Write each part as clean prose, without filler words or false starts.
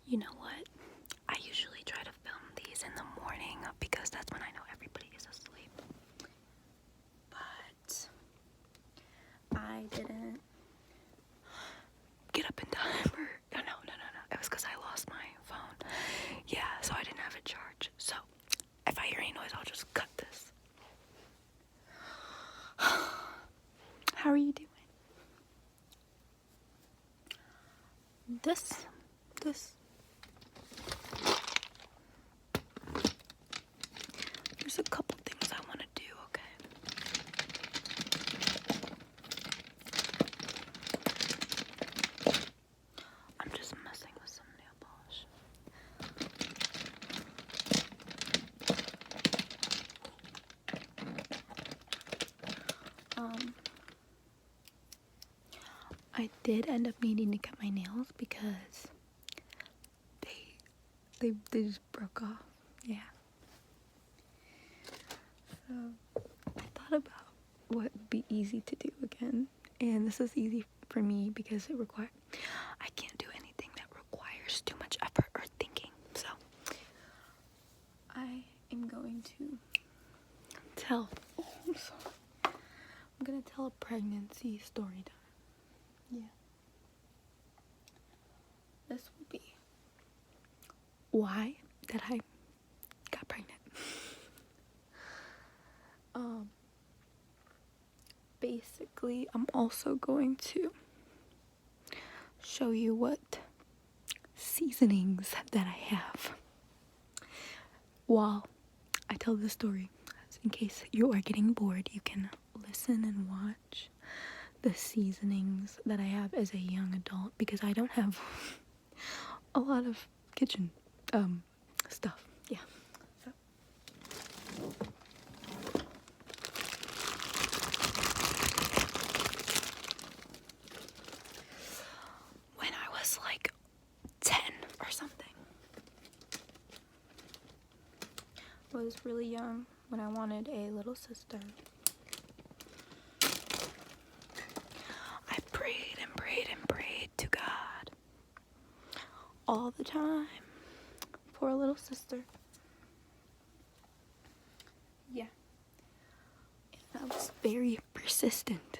You know what? I usually try to film these in the morning because that's when I know everybody is asleep. But I didn't get up in time. No. It was because I lost my phone. Yeah, so I didn't have it charged. So if I hear any noise, I'll just cut this. How are you doing? There's a couple things I want to do, okay? I'm just messing with some nail polish. I did end up needing to cut my nails because they just broke off. Yeah. So I thought about what would be easy to do again, and this is easy for me because I can't do anything that requires too much effort or thinking. So I am going to tell a pregnancy story time. Yeah. This will be why that I got pregnant. Basically, I'm also going to show you what seasonings that I have while I tell the story. In case you are getting bored, you can listen and watch the seasonings that I have as a young adult, because I don't have a lot of kitchen stuff. Yeah. So. When I was like 10 or something, I was really young when I wanted a little sister. I prayed and prayed and prayed to God all the time for a little sister. Yeah. And I was very persistent.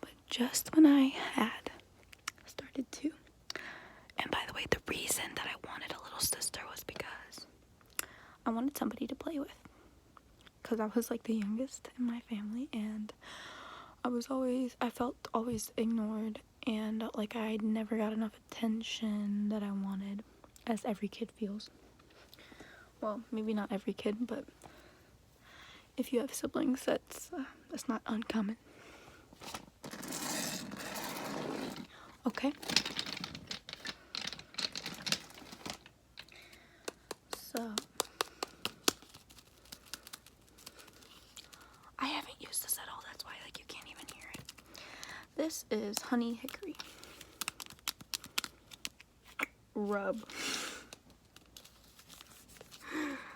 But just when I had started to, and by the way, the reason that I wanted a little sister was because I wanted somebody to play with. Because I was like the youngest in my family, and I felt always ignored, and like I never got enough attention that I wanted, as every kid feels. Well, maybe not every kid, but if you have siblings, that's not uncommon. Okay. So I haven't used this at all, that's why like you can't even hear it. This is honey hickory rub.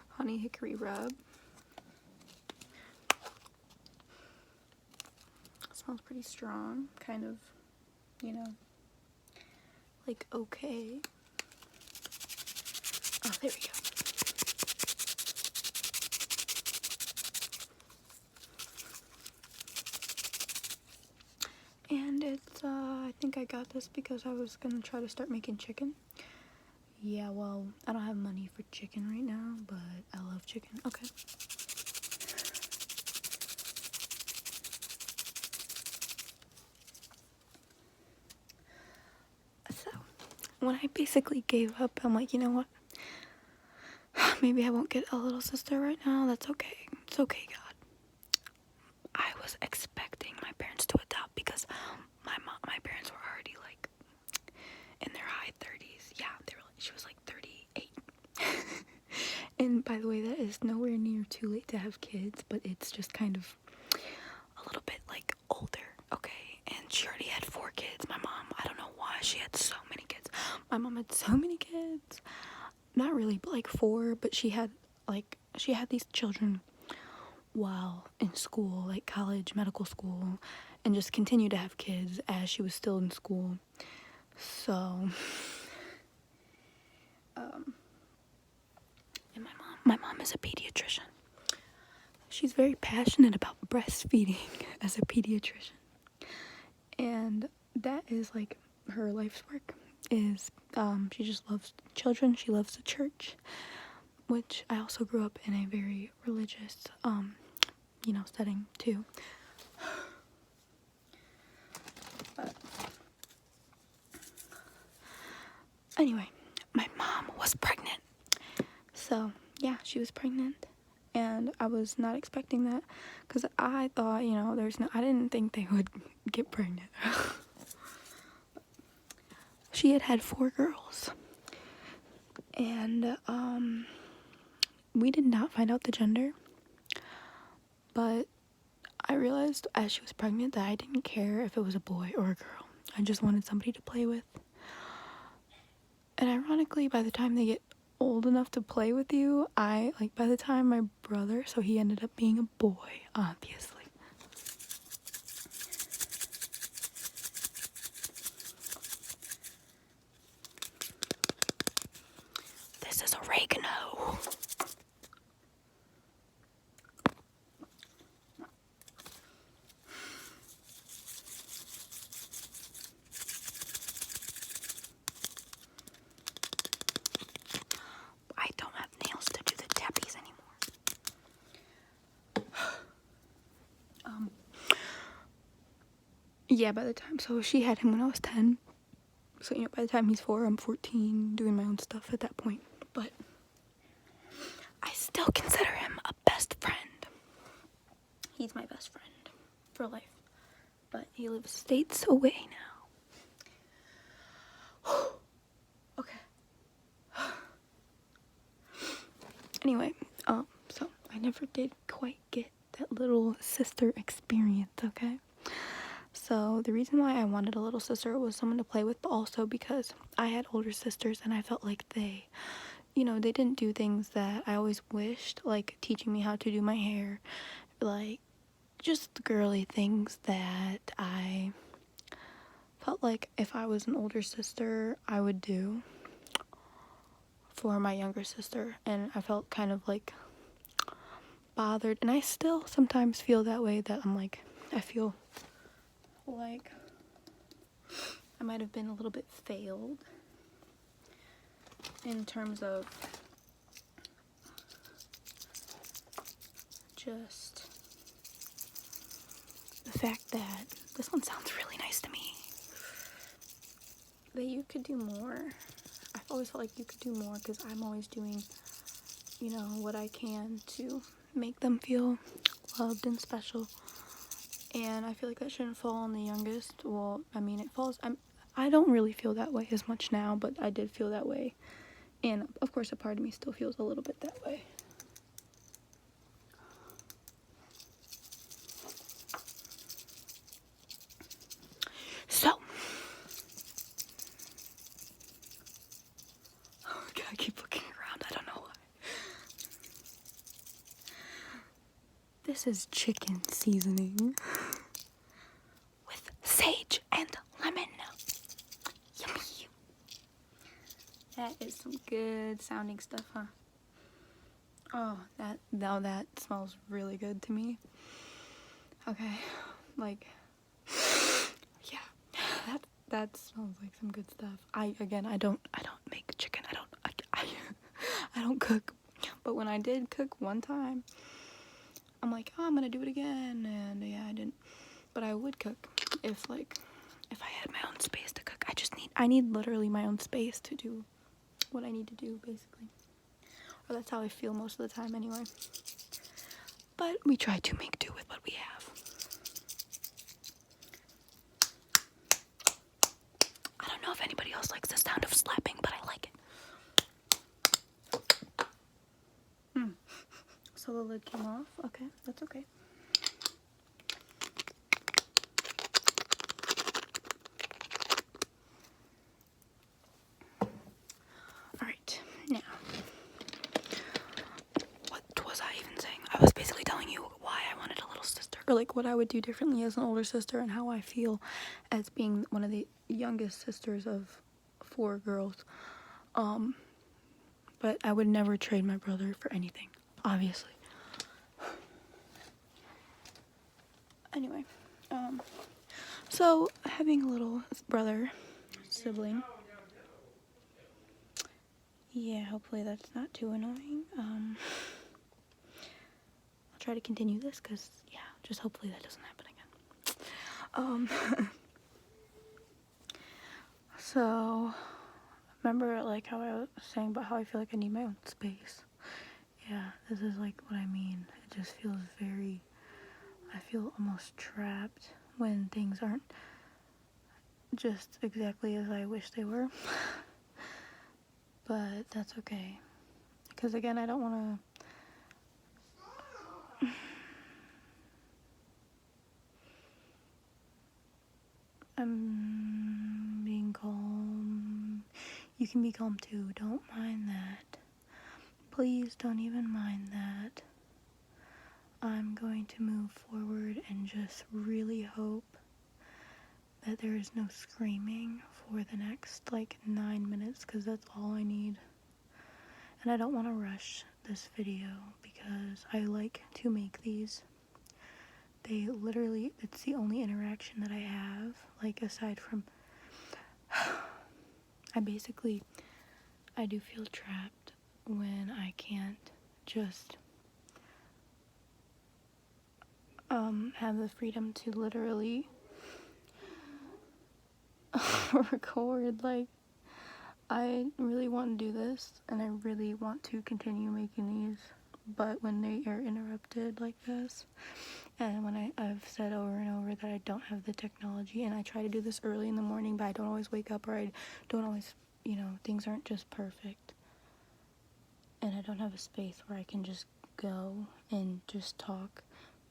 Honey hickory rub. It smells pretty strong, kind of, like okay. Oh, there we go. And it's, I think I got this because I was gonna try to start making chicken. Yeah, well, I don't have money for chicken right now, but I love chicken. Okay. So, when I basically gave up, I'm like, you know what? Maybe I won't get a little sister right now. That's okay. It's okay, God. I was expecting my parents to adopt because my parents were already like in their high 30s. Yeah, she was like 38. And by the way, that is nowhere near too late to have kids, but it's just kind of a little bit like older, okay? And she already had 4 kids. My mom, I don't know why she had so many kids. My mom had so many kids. Not really, but like 4, but she had these children while in school, like college, medical school, and just continued to have kids as she was still in school. So is a pediatrician. She's very passionate about breastfeeding as a pediatrician. And that is like her life's work is she just loves children. She loves the church, which I also grew up in a very religious setting too. But anyway, my mom was pregnant. So yeah, she was pregnant, and I was not expecting that because I thought, I didn't think they would get pregnant. She had 4 girls, and we did not find out the gender, but I realized as she was pregnant that I didn't care if it was a boy or a girl. I just wanted somebody to play with. And ironically, by the time they get old enough to play with you, by the time my brother, so he ended up being a boy, obviously. This is oregano. I don't have nails to do the tappies anymore. Yeah, by the time, so she had him when I was 10. So, by the time he's 4, I'm 14, doing my own stuff at that point. But I still consider him a best friend. He's my best friend for life. But he lives states away now. Okay. Anyway, so I never did quite get that little sister experience, okay? So the reason why I wanted a little sister was someone to play with, but also because I had older sisters and I felt like they didn't do things that I always wished, like teaching me how to do my hair, like just girly things that I felt like if I was an older sister, I would do for my younger sister. And I felt kind of like bothered, and I still sometimes feel that way, that I feel like I might have been a little bit failed in terms of just the fact that this one sounds really nice to me, that you could do more. I've always felt like you could do more because I'm always doing what I can to make them feel loved and special. And I feel like that shouldn't fall on the youngest. Well, I mean, it falls. I don't really feel that way as much now, but I did feel that way. And of course, a part of me still feels a little bit that way. So, okay, I keep looking around. I don't know why. This is chicken seasoning with sage and lemon. Yummy. That is some good sounding stuff, huh? Oh, that smells really good to me. Okay, yeah, that smells like some good stuff. I don't make chicken. I don't cook. But when I did cook one time, I'm like, oh, I'm gonna do it again, and yeah, I didn't. But I would cook if I had my own space to cook. I need literally my own space to do what I need to do, basically. Or that's how I feel most of the time anyway. But we try to make do with what we have. I don't know if anybody else likes the sound of slapping, but I like it. So the lid came off. Okay, that's okay. Alright, now, what was I even saying? I was basically telling you why I wanted a little sister, or what I would do differently as an older sister, and how I feel as being one of the youngest sisters of 4 girls. But I would never trade my brother for anything. obviously. Anyway, so having a little brother, sibling. Yeah, hopefully that's not too annoying. I'll try to continue this because, yeah, just hopefully that doesn't happen again. So, remember, like, how I was saying about how I feel like I need my own space? Yeah, this is, like, what I mean. It just feels I feel almost trapped when things aren't just exactly as I wish they were. But that's okay. Because, again, I don't want to... I'm being calm. You can be calm too. Don't mind that. Please don't even mind that. I'm going to move forward and just really hope that there is no screaming for the next like 9 minutes, because that's all I need. And I don't want to rush this video because I like to make these. They literally, it's the only interaction that I have, like aside from I do feel trapped when I can't just have the freedom to literally record. Like, I really want to do this and I really want to continue making these, but when they are interrupted like this, and when I've said over and over that I don't have the technology, and I try to do this early in the morning, but I don't always wake up, or I don't always, things aren't just perfect, and I don't have a space where I can just go and just talk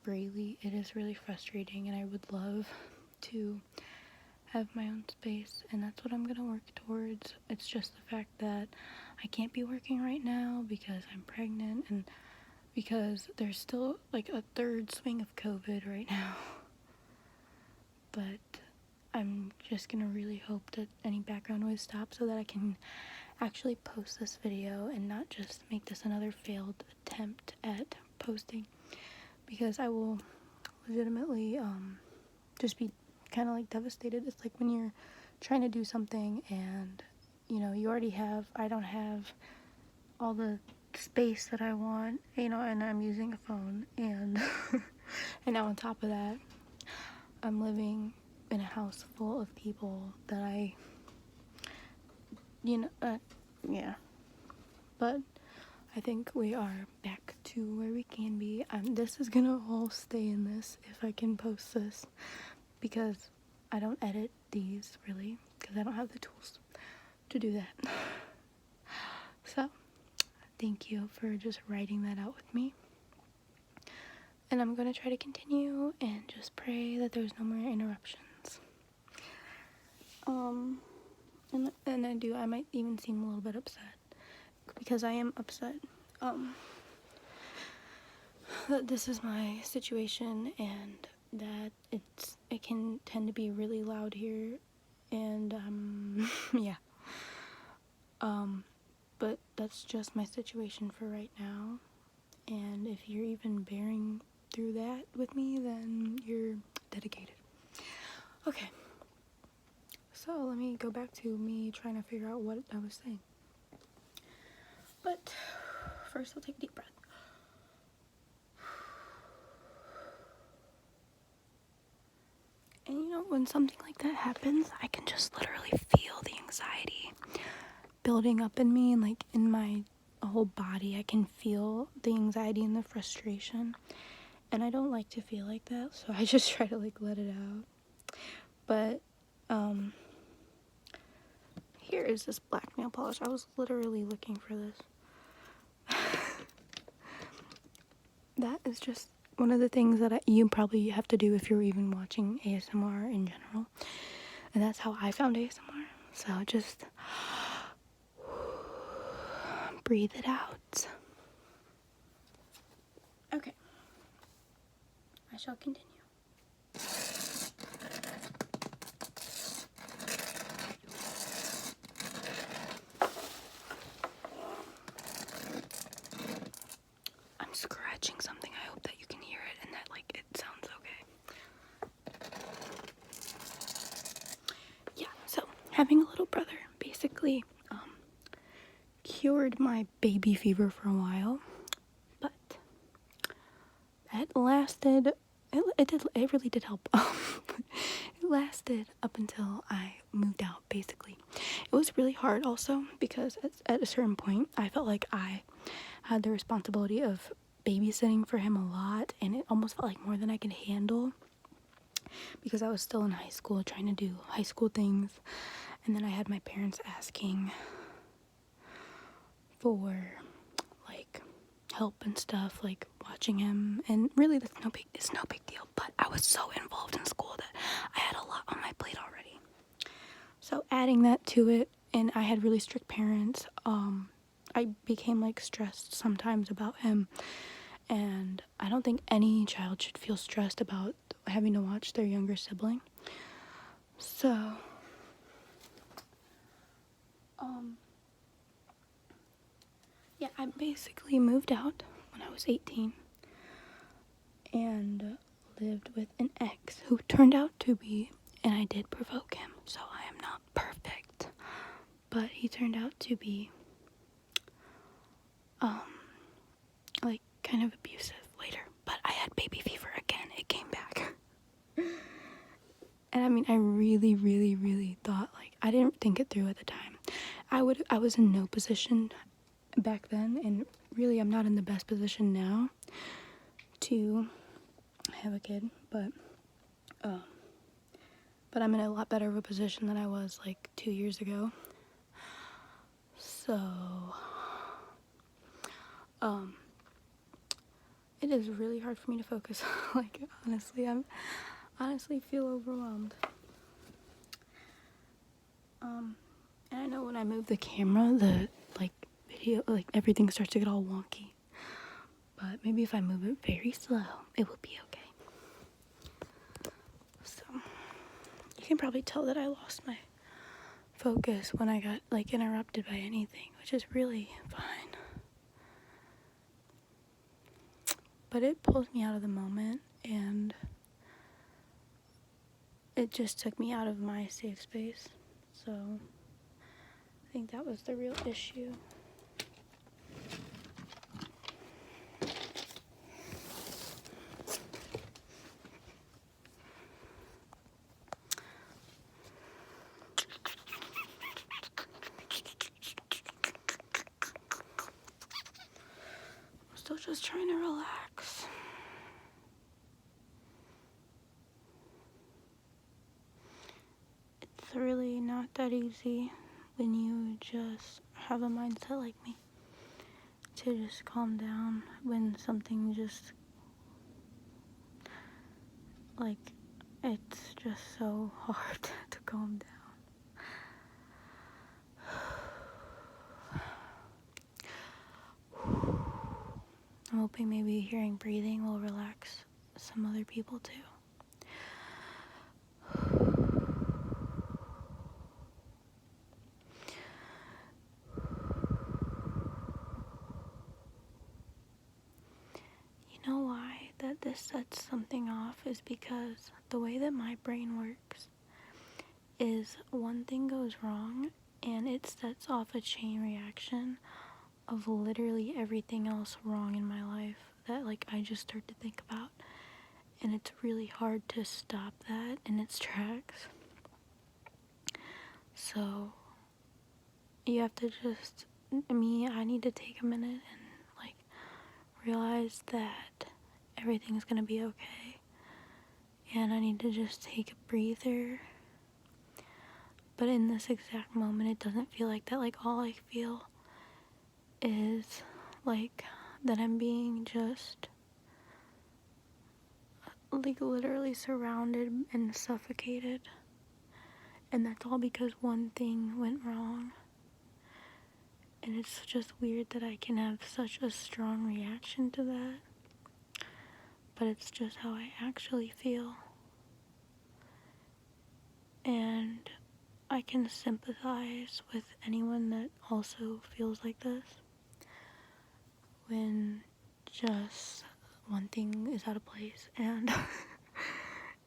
freely. It is really frustrating, and I would love to have my own space, and that's what I'm gonna work towards. It's just the fact that I can't be working right now because I'm pregnant, and because there's still like a third swing of COVID right now. But I'm just gonna really hope that any background noise stops so that I can actually post this video and not just make this another failed attempt at posting, because I will legitimately just be kind of like devastated. It's like when you're trying to do something and I don't have all the space that I want, and I'm using a phone, and and now on top of that, I'm living in a house full of people that yeah. But I think we are back to where we can be. This is gonna all stay in this if I can post this, because I don't edit these really, because I don't have the tools to do that. So, thank you for just writing that out with me. And I'm gonna try to continue and just pray that there's no more interruptions. And I might even seem a little bit upset, because I am upset. That this is my situation, and that it can tend to be really loud here, and yeah. But that's just my situation for right now, and if you're even bearing through that with me, then you're dedicated. Okay, so let me go back to me trying to figure out what I was saying. But first, I'll take a deep breath. And when something like that happens, I can just literally feel the anxiety building up in me, and like in my whole body. I can feel the anxiety and the frustration, and I don't like to feel like that, so I just try to like let it out. But here is this black nail polish. I was literally looking for this. That is just one of the things that you probably have to do if you're even watching ASMR in general, and that's how I found ASMR. So just breathe it out. Okay, I shall continue. I'm having a little brother basically cured my baby fever for a while, but it lasted. It really did help. It lasted up until I moved out. Basically, it was really hard also because at a certain point I felt like I had the responsibility of babysitting for him a lot, and it almost felt like more than I could handle because I was still in high school trying to do high school things, and then I had my parents asking for like help and stuff, like watching him, and really it's no big deal, but I was so involved in school that I had a lot on my plate already. So adding that to it, and I had really strict parents, I became like stressed sometimes about him, and I don't think any child should feel stressed about having to watch their younger sibling. So yeah, I basically moved out when I was 18 and lived with an ex who turned out to be, and I did provoke him, so I am not perfect, but he turned out to be like kind of abusive later. But I had baby fever again. It came back. And I mean, I really, really, really thought, like, I didn't think it through at the time. I was in no position back then, and really I'm not in the best position now to have a kid, but I'm in a lot better of a position than I was like 2 years ago. So it is really hard for me to focus. Like, honestly, honestly feel overwhelmed. And I know when I move the camera, the like video, like everything starts to get all wonky. But maybe if I move it very slow, it will be okay. So you can probably tell that I lost my focus when I got like interrupted by anything, which is really fine. But it pulls me out of the moment, and it just took me out of my safe space. So I think that was the real issue. I'm still just trying to relax. It's really not that easy when you just have a mindset like me to just calm down when something just, like, it's just so hard to calm down. I'm hoping maybe hearing breathing will relax some other people too. You know why that this sets something off is because the way that my brain works is one thing goes wrong and it sets off a chain reaction of literally everything else wrong in my life that like I just start to think about, and it's really hard to stop that in its tracks. So you have to just, I need to take a minute and like realize that everything's gonna be okay, and I need to just take a breather. But in this exact moment, it doesn't feel like that. Like, all I feel is like that I'm being just like literally surrounded and suffocated, and that's all because one thing went wrong. And it's just weird that I can have such a strong reaction to that, but it's just how I actually feel. And I can sympathize with anyone that also feels like this, when just one thing is out of place, and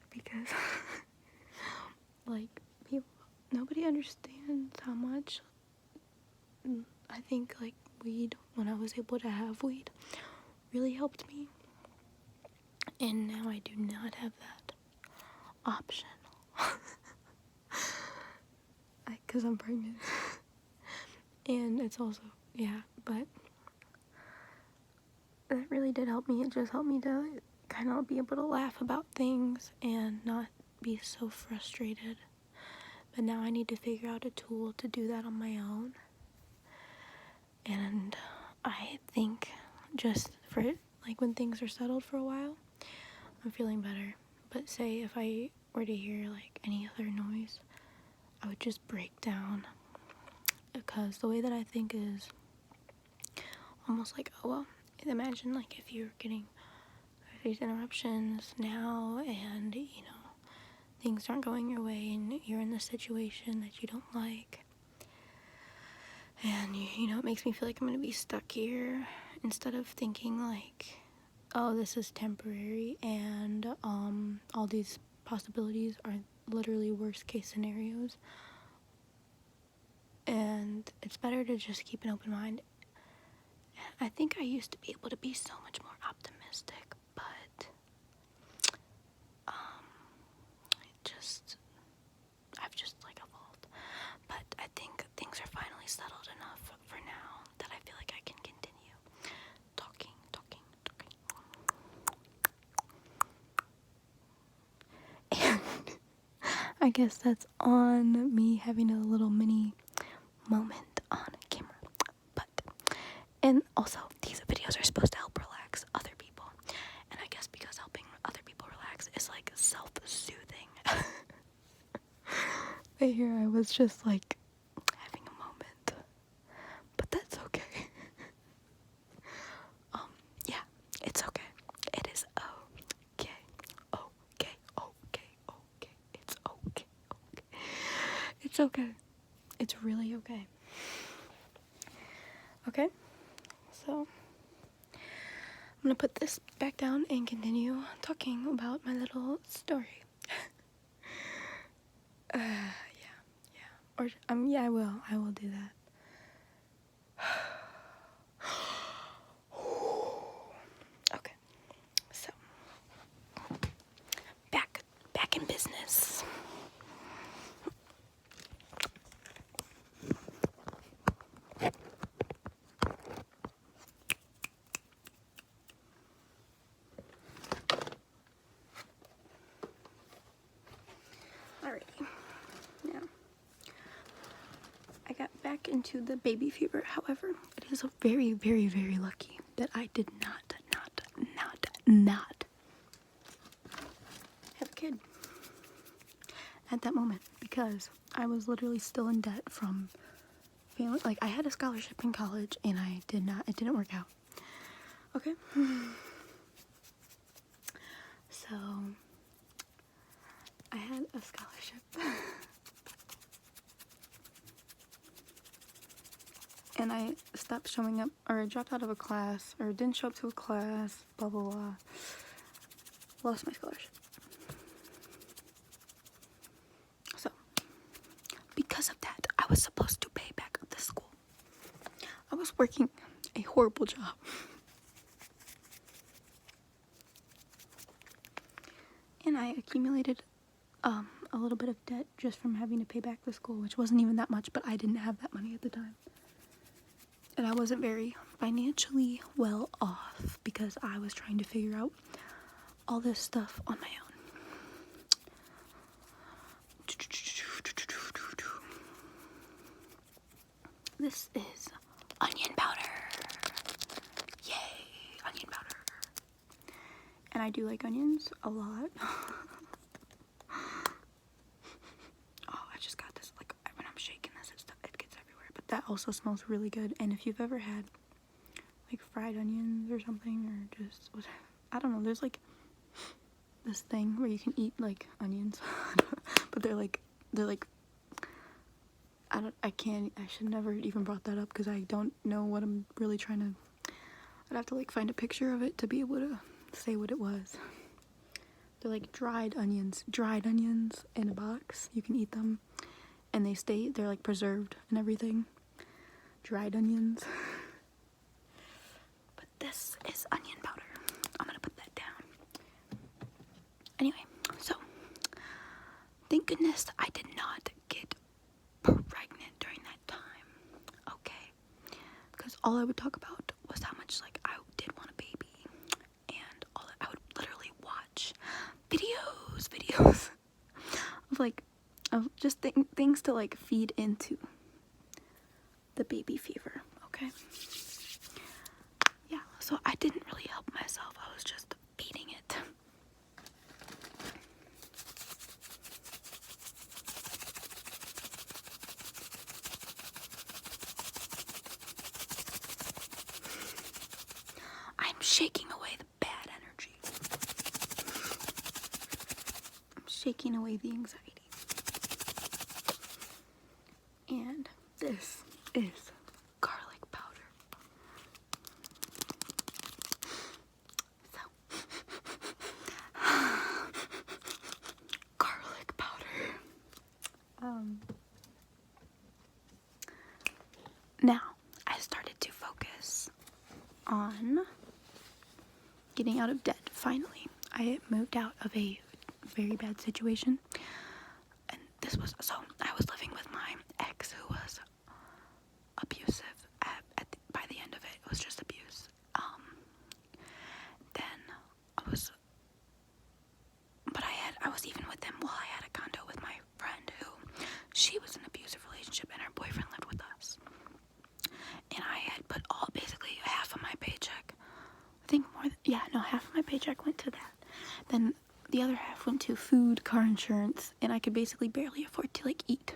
because like people, nobody understands how much I think like weed, when I was able to have weed, really helped me. And now I do not have that option. Because I'm pregnant. And it's also, yeah, but that really did help me. It just helped me to kind of be able to laugh about things and not be so frustrated. But now I need to figure out a tool to do that on my own. And I think just for, like, when things are settled for a while, I'm feeling better. But say if I were to hear, like, any other noise, I would just break down. Because the way that I think is almost like, oh, well, imagine, like, if you're getting these interruptions now and, you know, things aren't going your way and you're in this situation that you don't like. And, you know, it makes me feel like I'm going to be stuck here instead of thinking, like, oh, this is temporary and all these possibilities are literally worst case scenarios. And it's better to just keep an open mind. I think I used to be able to be so much more optimistic, but I've just like evolved. But I think things are finally settled enough for now that I feel like I can continue talking. And I guess that's on me having a little mini moment on camera. And also, these videos are supposed to help relax other people. And I guess because helping other people relax is like self-soothing. But here I was just like having a moment. But that's okay. Yeah, it's okay. It is okay. Okay. It's okay. It's okay. It's really okay. Okay? So, I'm gonna put this back down and continue talking about my little story. Yeah. Or, yeah, I will do that. Okay. So, back in business. Alrighty. Now, I got back into the baby fever. However, it is very, very, very lucky that I did not have a kid at that moment, because I was literally still in debt from family. Like, I had a scholarship in college and it didn't work out. Okay. So I had a scholarship. And I stopped showing up, or I dropped out of a class, or didn't show up to a class, blah, blah, blah. Lost my scholarship. So, because of that, I was supposed to pay back the school. I was working a horrible job. And I accumulated a little bit of debt just from having to pay back the school, which wasn't even that much, but I didn't have that money at the time. And I wasn't very financially well off because I was trying to figure out all this stuff on my own. This is onion powder. Yay, onion powder. And I do like onions a lot. Oh, I just got this, like, when I'm shaking this, it gets everywhere. But that also smells really good. And if you've ever had, like, fried onions or something, or just, I don't know, there's, like, this thing where you can eat, like, onions. But they're like, I should never even brought that up because I don't know what I'm really trying to, I'd have to, like, find a picture of it to be able to say what it was. They're like dried onions in a box. You can eat them, and they're like preserved and everything. Dried onions. But this is onion powder. I'm gonna put that down. Anyway, so thank goodness I did not get pregnant during that time. Okay. Because all I would talk about was how much like I did want a baby. And all that I would literally watch videos of like of just things to like feed into the baby fever. Okay. Yeah, so I didn't really help myself. I was just feeding it. I'm shaking away the bad energy. I'm shaking away the anxiety. And this is garlic powder. So, garlic powder. Now, I started to focus on getting out of debt. Finally, I moved out of a very bad situation. And this was, so I was living with my ex who was abusive. By the end of it, it was just abuse. Then I was even with him while I had a condo with my friend who, she was in an abusive relationship and her boyfriend lived with us. And I had put basically half of my paycheck, I think half of my paycheck went to that. Then the other half went to food, car insurance, and I could basically barely afford to like eat.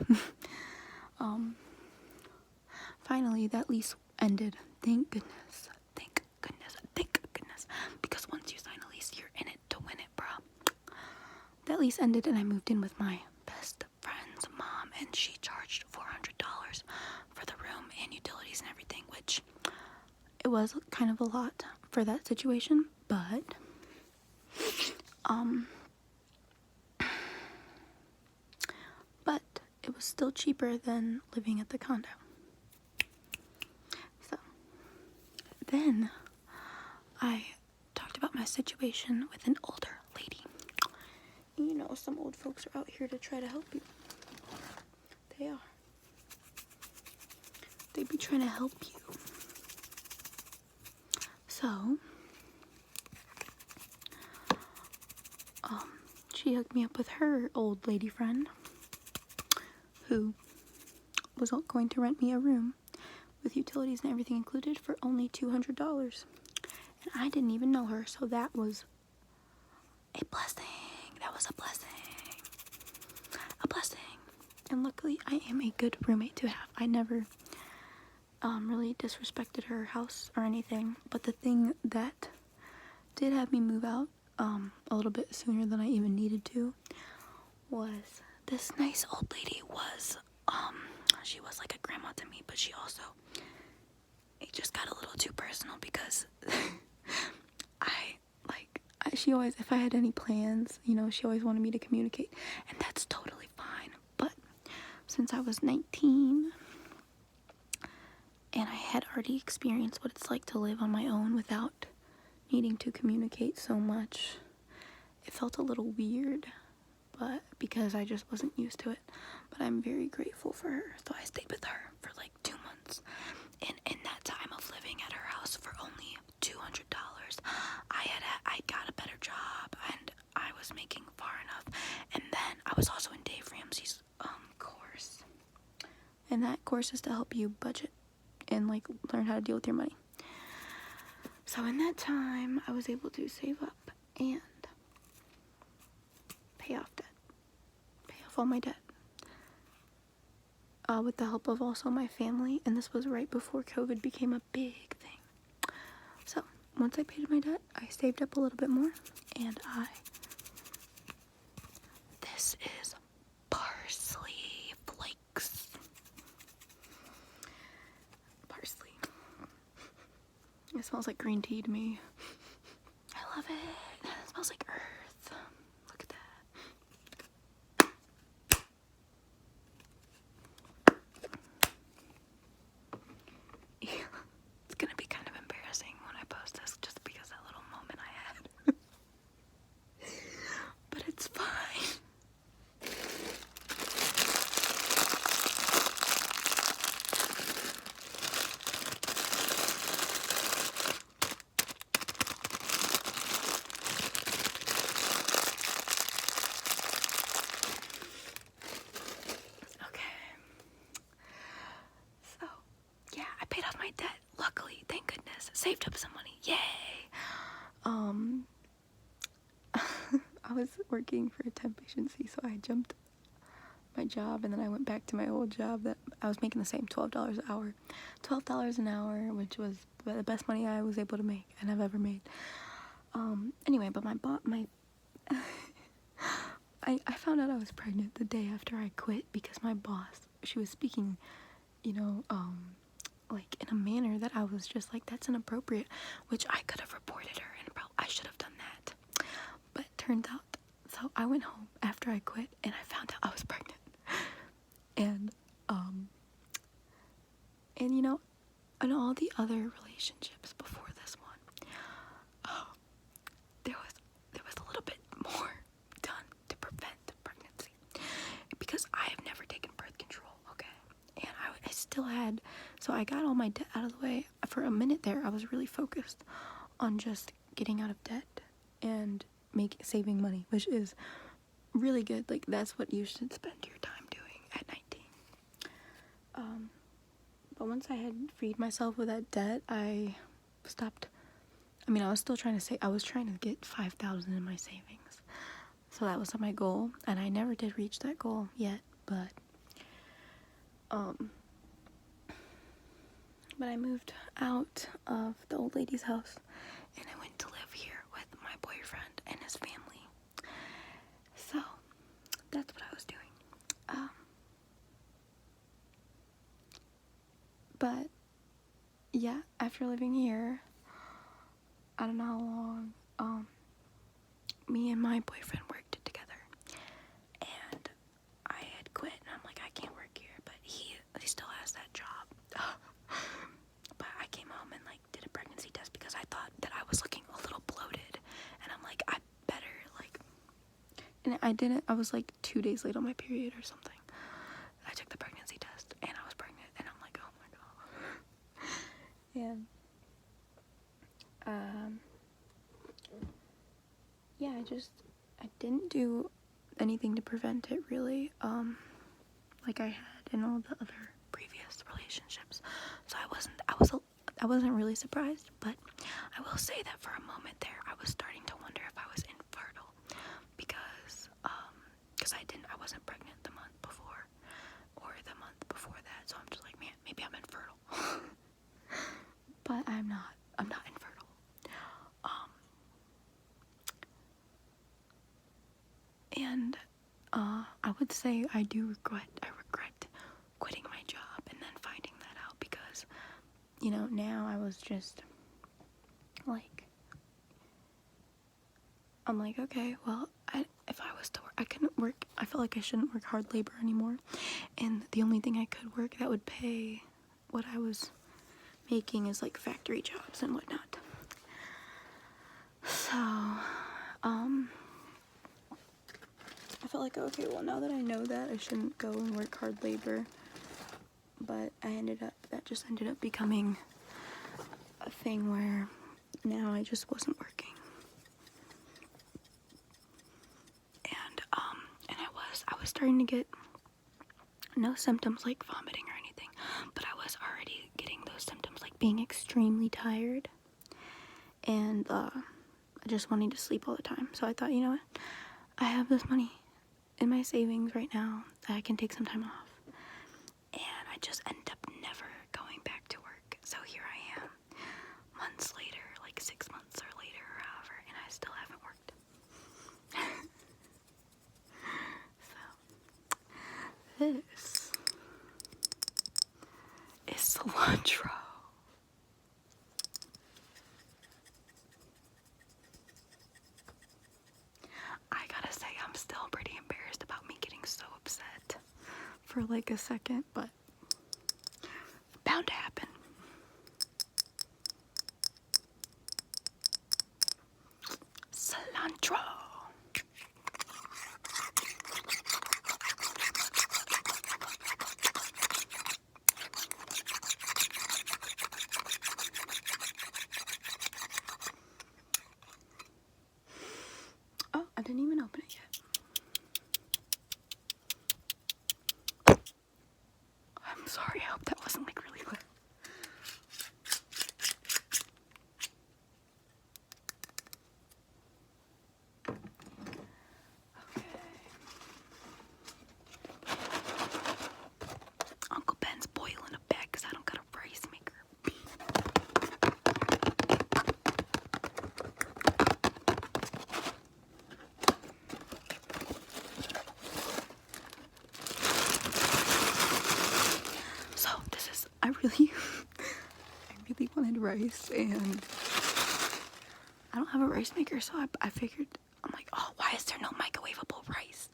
Finally, that lease ended. Thank goodness. Thank goodness. Thank goodness. Because once you sign a lease, you're in it to win it, bruh. That lease ended and I moved in with my best friend's mom, and she charged $400 for the room and utilities and everything, which it was kind of a lot for that situation, but it was still cheaper than living at the condo. So then I talked about my situation with an older lady. You know, some old folks are out here to try to help you. They are. They be trying to help you. So, she hooked me up with her old lady friend who was going to rent me a room with utilities and everything included for only $200. And I didn't even know her, so that was a blessing. That was a blessing. A blessing. And luckily, I am a good roommate to have. I never really disrespected her house or anything, but the thing that did have me move out a little bit sooner than I even needed to was this nice old lady was, she was like a grandma to me, but she also, it just got a little too personal because she always, if I had any plans, you know, she always wanted me to communicate, and that's totally fine. But since I was 19 and I had already experienced what it's like to live on my own without needing to communicate so much, it felt a little weird, but because I just wasn't used to it. But I'm very grateful for her, so I stayed with her for like 2 months, and in that time of living at her house for only $200, I got a better job and I was making far enough. And then I was also in Dave Ramsey's course, and that course is to help you budget and like learn how to deal with your money. So in that time, I was able to save up and pay off all my debt, with the help of also my family. And this was right before COVID became a big thing. So once I paid my debt, I saved up a little bit more, and this is parsley flakes. Parsley. It smells like green tea to me. I love it. It smells like earth. Look at that. saved up some money. Yay! I was working for a temp agency, so I jumped my job, and then I went back to my old job that I was making the same $12 an hour. $12 an hour, which was the best money I was able to make and I've ever made. Anyway, but I found out I was pregnant the day after I quit because my boss, she was speaking, like in a manner that I was just like, that's inappropriate, which I could have reported her, and I should have done that. But it turned out, so I went home after I quit and I found out I was pregnant. And in all the other relationships before this one, there was a little bit more done to prevent pregnancy, because I have never taken birth control, okay? And I still had, so I got all my debt out of the way. For a minute there, I was really focused on just getting out of debt and saving money, which is really good. Like, that's what you should spend your time doing at 19. But once I had freed myself of that debt, I stopped. I mean, I was still trying to get $5,000 in my savings. So that was my goal, and I never did reach that goal yet, but I moved out of the old lady's house, and I went to live here with my boyfriend and his family. So that's what I was doing. But yeah, after living here, I don't know how long, me and my boyfriend worked together, and I had quit, and I'm like, I can't work here, but he still has that job. But I came home and like did a pregnancy test because I thought that I was looking a little bloated, and I'm like, I better and I didn't. I was like 2 days late on my period or something. I took the pregnancy test and I was pregnant, and I'm like, oh my god. And yeah, I didn't do anything to prevent it, really, like I had in all the other previous relationships. So I wasn't really surprised, but I will say that for a moment there, I was starting to wonder if I was infertile, because I wasn't pregnant the month before, or the month before that, so I'm just like, man, maybe I'm infertile. But I'm not infertile. And I would say I regret quitting my job and then finding that out, because now I was just like, I'm like, okay, well, if I was to work, I couldn't work. I felt like I shouldn't work hard labor anymore, and the only thing I could work that would pay what I was making is like factory jobs and whatnot. So I felt like, okay, well, now that I know that, I shouldn't go and work hard labor. But that just ended up becoming a thing where now I just wasn't working. And I was starting to get no symptoms like vomiting or anything, but I was already getting those symptoms like being extremely tired and just wanting to sleep all the time. So I thought, you know what? I have this money in my savings right now that I can take some time off. And I just ended up never going back to work. So here I am, months later, like 6 months or later or however, and I still haven't worked. So, this is cilantro. I gotta say, I'm still pretty embarrassed about me getting so upset for like a second, but bound to happen. Cilantro. Oh, I didn't even open it yet. I really wanted rice, and I don't have a rice maker, so I figured, I'm like, oh, why is there no microwavable rice?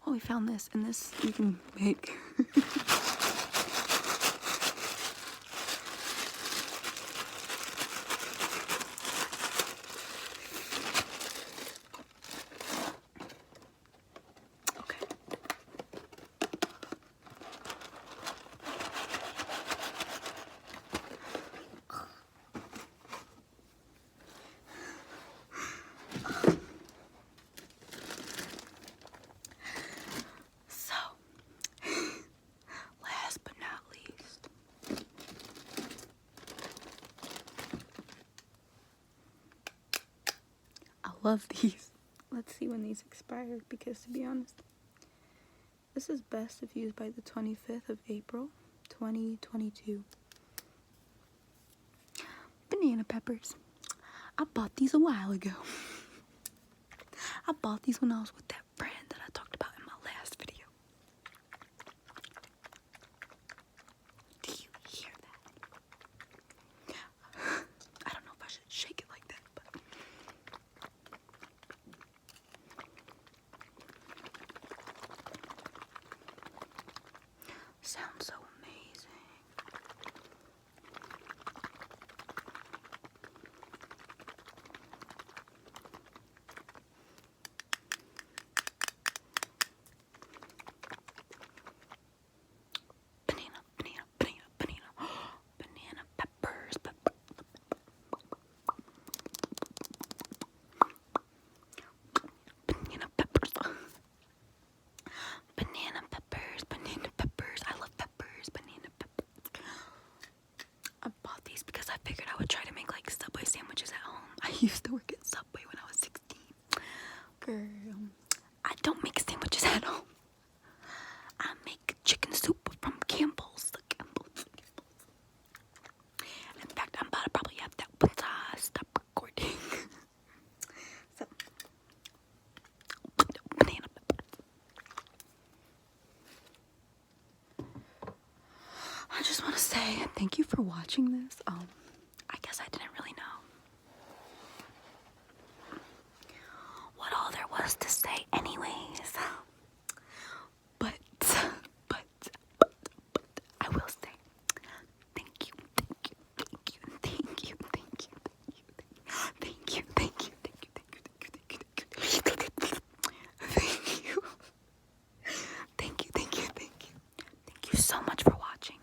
Well, we found this, and this you can make. Okay. So, last but not least, I love these. Let's see when these expired, because to be honest, this is best if used by the 25th of April, 2022. Banana peppers. I bought these a while ago. I bought these when I was with that brand that I talked about in my last video. Do you hear that? I don't know if I should shake it like that, but sounds so amazing. Banana, banana, banana, banana. Banana peppers. Banana peppers. Banana peppers, banana peppers. I love peppers, banana peppers. I bought these because I figured I would try to make like Subway sandwiches at home. I used to work at Subway when I was 16. Girl, I don't make sandwiches at home. I make chicken soup from Campbell's. In fact, I'm about to probably have that once I stop recording. So, banana peppers. I just want to say thank you for watching this. I guess I didn't really know what all there was to say anyways. But I will say thank you, thank you, thank you, thank you, thank you, thank you, thank you, thank you, thank you, thank you so much for watching.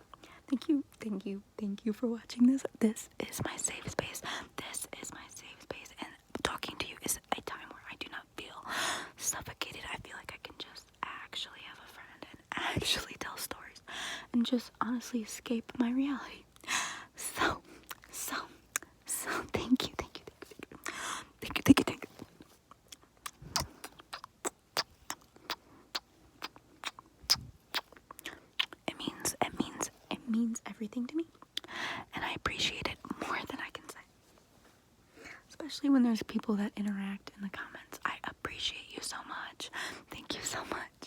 Thank you for watching this. This is my safe space. This is my safe space, and talking to you is a time where I do not feel suffocated. I feel like I can just actually have a friend and actually tell stories and just honestly escape my reality. So thank you. It means everything to me, and I appreciate it more than I can say. Especially when there's people that interact in the comments. I appreciate you so much. Thank you so much.